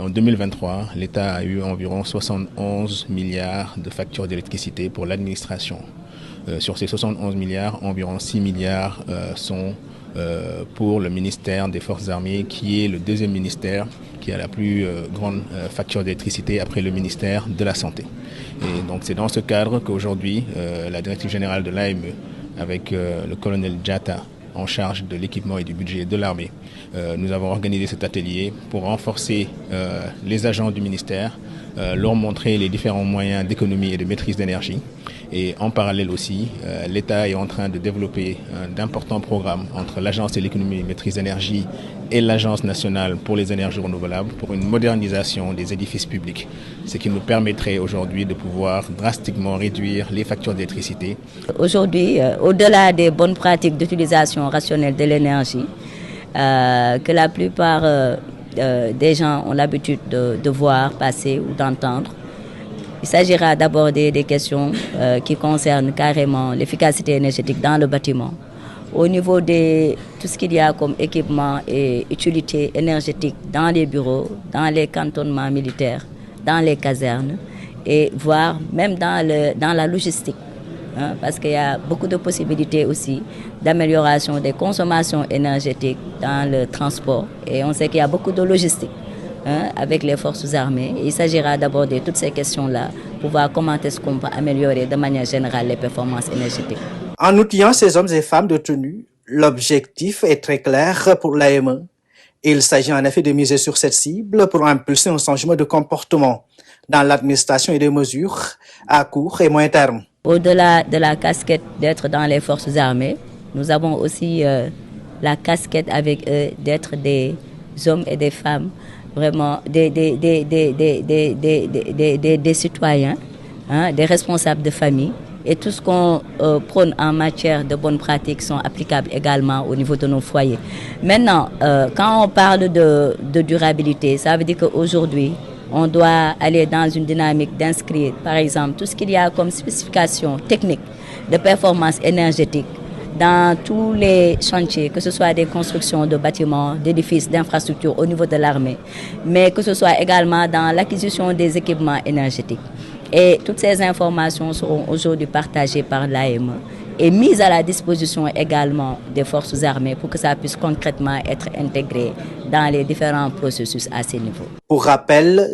En 2023, l'État a eu environ 71 milliards de factures d'électricité pour l'administration. Sur ces 71 milliards, environ 6 milliards sont pour le ministère des Forces armées, qui est le deuxième ministère qui a la plus grande facture d'électricité après le ministère de la Santé. Et donc c'est dans ce cadre qu'aujourd'hui, la directive générale de l'AME, avec le colonel Diatta, en charge de l'équipement et du budget de l'armée. Nous avons organisé cet atelier pour renforcer les agents du ministère, leur montrer les différents moyens d'économie et de maîtrise d'énergie. Et en parallèle aussi, l'État est en train de développer d'importants programmes entre l'Agence de l'économie et maîtrise d'énergie et l'Agence nationale pour les énergies renouvelables pour une modernisation des édifices publics, ce qui nous permettrait aujourd'hui de pouvoir drastiquement réduire les factures d'électricité. Aujourd'hui, au-delà des bonnes pratiques d'utilisation rationnelle de l'énergie, que la plupart des gens ont l'habitude de voir passer ou d'entendre, il s'agira d'aborder des questions qui concernent carrément l'efficacité énergétique dans le bâtiment. Au niveau de tout ce qu'il y a comme équipement et utilité énergétique dans les bureaux, dans les cantonnements militaires, dans les casernes et voire même dans la logistique. Parce qu'il y a beaucoup de possibilités aussi d'amélioration des consommations énergétiques dans le transport. Et on sait qu'il y a beaucoup de logistique avec les forces armées. Il s'agira d'aborder toutes ces questions-là pour voir comment est-ce qu'on peut améliorer de manière générale les performances énergétiques. En outillant ces hommes et femmes détenus, l'objectif est très clair pour l'AME. Il s'agit en effet de miser sur cette cible pour impulser un changement de comportement dans l'administration et des mesures à court et moyen terme. Au-delà de la casquette d'être dans les forces armées, nous avons aussi la casquette avec eux d'être des hommes et des femmes, vraiment des citoyens, des responsables de famille. Et tout ce qu'on prône en matière de bonnes pratiques sont applicables également au niveau de nos foyers. Maintenant, quand on parle de durabilité, ça veut dire qu'aujourd'hui, on doit aller dans une dynamique d'inscrire, par exemple, tout ce qu'il y a comme spécification technique de performance énergétique dans tous les chantiers, que ce soit des constructions de bâtiments, d'édifices, d'infrastructures au niveau de l'armée, mais que ce soit également dans l'acquisition des équipements énergétiques. Et toutes ces informations seront aujourd'hui partagées par l'AME et mises à la disposition également des forces armées pour que ça puisse concrètement être intégré dans les différents processus à ces niveaux. Pour rappel,